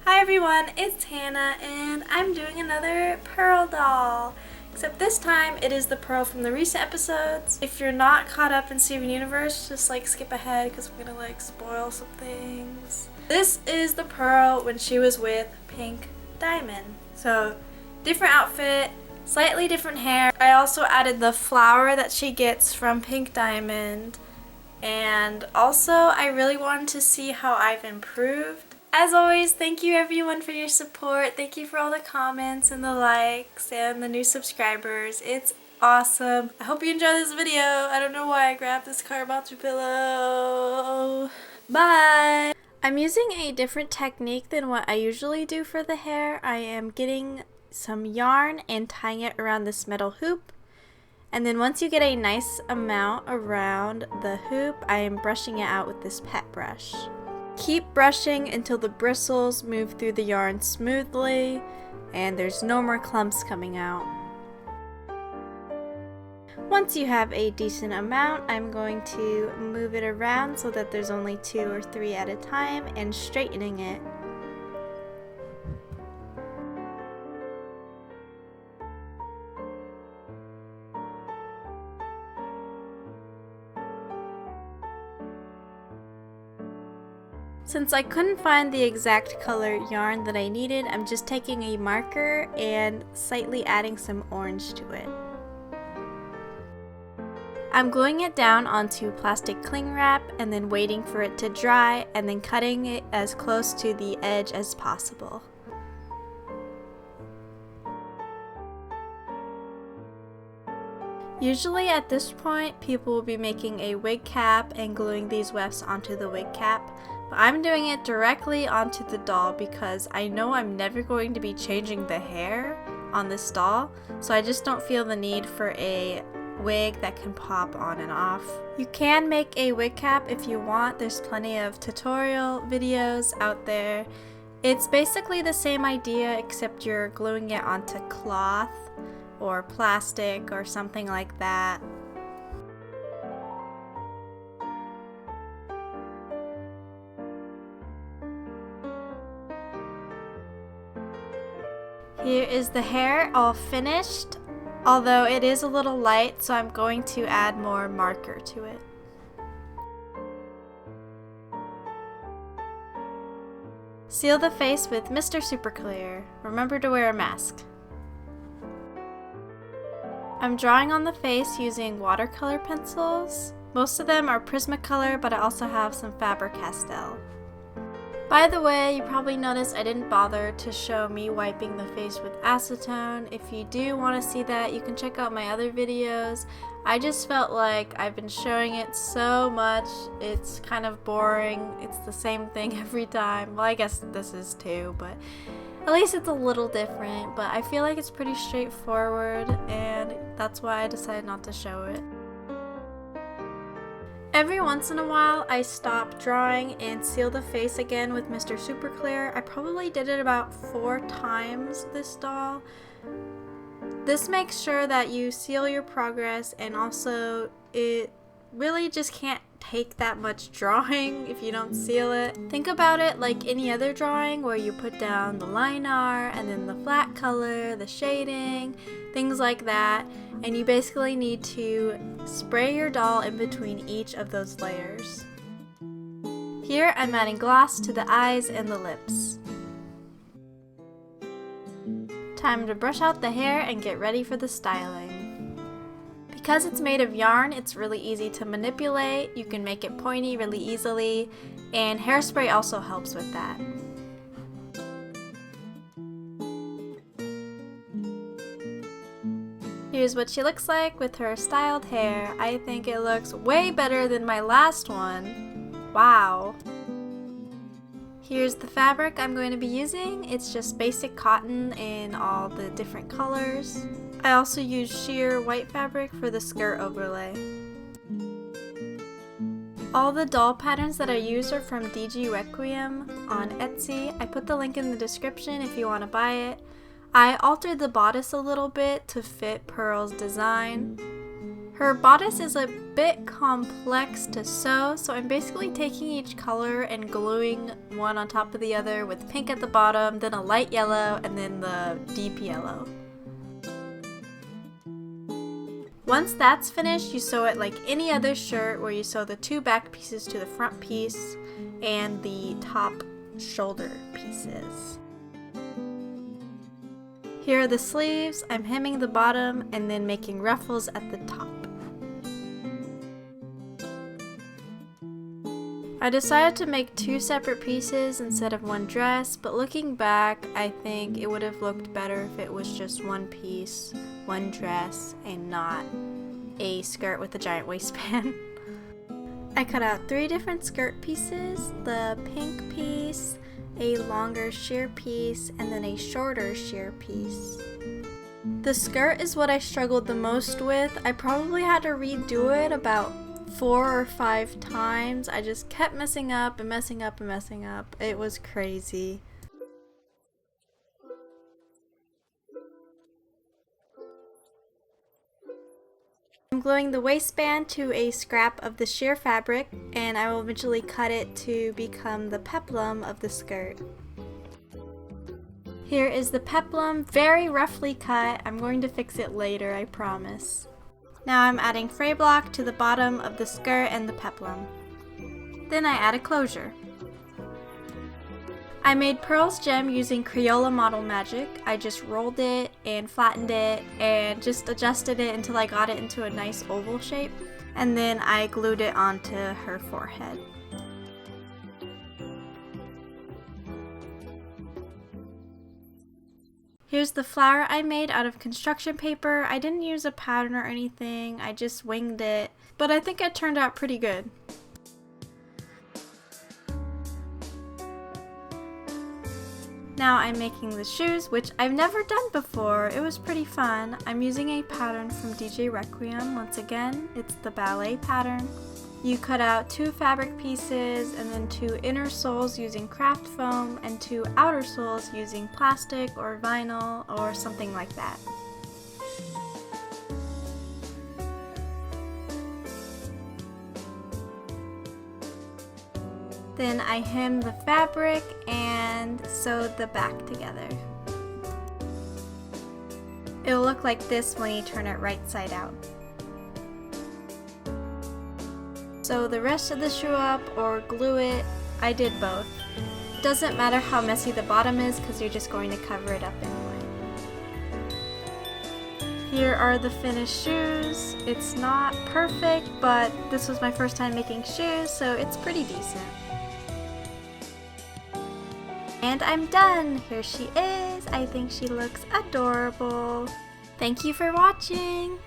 Hi everyone, it's Hannah and I'm doing another Pearl doll. Except this time it is the Pearl from the recent episodes. If you're not caught up in Steven Universe, just skip ahead because I'm gonna spoil some things. This is the Pearl when she was with Pink Diamond. So different outfit, slightly different hair. I also added the flower that she gets from Pink Diamond. And also I really wanted to see how I've improved. As always, thank you everyone for your support. Thank you for all the comments and the likes and the new subscribers. It's awesome. I hope you enjoy this video. I don't know why I grabbed this Carabato pillow. Bye! I'm using a different technique than what I usually do for the hair. I am getting some yarn and tying it around this metal hoop. And then once you get a nice amount around the hoop, I am brushing it out with this pet brush. Keep brushing until the bristles move through the yarn smoothly and there's no more clumps coming out. Once you have a decent amount, I'm going to move it around so that there's only 2 or 3 at a time and straightening it. Since I couldn't find the exact color yarn that I needed, I'm just taking a marker and slightly adding some orange to it. I'm gluing it down onto plastic cling wrap and then waiting for it to dry and then cutting it as close to the edge as possible. Usually at this point, people will be making a wig cap and gluing these wefts onto the wig cap. But I'm doing it directly onto the doll because I know I'm never going to be changing the hair on this doll, so I just don't feel the need for a wig that can pop on and off. You can make a wig cap if you want. There's plenty of tutorial videos out there. It's basically the same idea except you're gluing it onto cloth or plastic or something like that. Here is the hair all finished, although it is a little light, so I'm going to add more marker to it. Seal the face with Mr. Super Clear. Remember to wear a mask. I'm drawing on the face using watercolor pencils. Most of them are Prismacolor, but I also have some Faber-Castell. By the way, you probably noticed I didn't bother to show me wiping the face with acetone. If you do want to see that, you can check out my other videos. I just felt like I've been showing it so much, it's kind of boring. It's the same thing every time. Well, I guess this is too, but at least it's a little different. But I feel like it's pretty straightforward, and that's why I decided not to show it. Every once in a while, I stop drawing and seal the face again with Mr. Super Clear. I probably did it about 4 times this doll. This makes sure that you seal your progress, and also it really just can't take that much drawing if you don't seal it. Think about it like any other drawing where you put down the line art and then the flat color, the shading, things like that, and you basically need to spray your doll in between each of those layers. Here I'm adding gloss to the eyes and the lips. Time to brush out the hair and get ready for the styling. Because it's made of yarn, it's really easy to manipulate. You can make it pointy really easily, and hairspray also helps with that. Here's what she looks like with her styled hair. I think it looks way better than my last one. Wow. Here's the fabric I'm going to be using. It's just basic cotton in all the different colors. I also use sheer white fabric for the skirt overlay. All the doll patterns that I use are from DG Requiem on Etsy. I put the link in the description if you want to buy it. I altered the bodice a little bit to fit Pearl's design. Her bodice is a bit complex to sew, so I'm basically taking each color and gluing one on top of the other with pink at the bottom, then a light yellow, and then the deep yellow. Once that's finished, you sew it like any other shirt where you sew the 2 back pieces to the front piece and the top shoulder pieces. Here are the sleeves. I'm hemming the bottom and then making ruffles at the top. I decided to make 2 separate pieces instead of one dress, but looking back, I think it would have looked better if it was just one piece, one dress, and not a skirt with a giant waistband. I cut out 3 different skirt pieces, the pink piece, a longer sheer piece, and then a shorter sheer piece. The skirt is what I struggled the most with. I probably had to redo it about 4 or 5 times. I just kept messing up and messing up and messing up. It was crazy. I'm gluing the waistband to a scrap of the sheer fabric, and I will eventually cut it to become the peplum of the skirt. Here is the peplum, very roughly cut. I'm going to fix it later, I promise. Now I'm adding fray block to the bottom of the skirt and the peplum. Then I add a closure. I made Pearl's gem using Crayola Model Magic. I just rolled it and flattened it and just adjusted it until I got it into a nice oval shape. And then I glued it onto her forehead. Here's the flower I made out of construction paper. I didn't use a pattern or anything, I just winged it, but I think it turned out pretty good. Now I'm making the shoes, which I've never done before. It was pretty fun. I'm using a pattern from DJ Requiem. Once again, it's the Ballet pattern. You cut out 2 fabric pieces and then 2 inner soles using craft foam and 2 outer soles using plastic or vinyl or something like that. Then I hemmed the fabric and sewed the back together. It'll look like this when you turn it right side out. Sew the rest of the shoe up or glue it. I did both. It doesn't matter how messy the bottom is because you're just going to cover it up anyway. Here are the finished shoes. It's not perfect, but this was my first time making shoes, so it's pretty decent. And I'm done! Here she is! I think she looks adorable. Thank you for watching!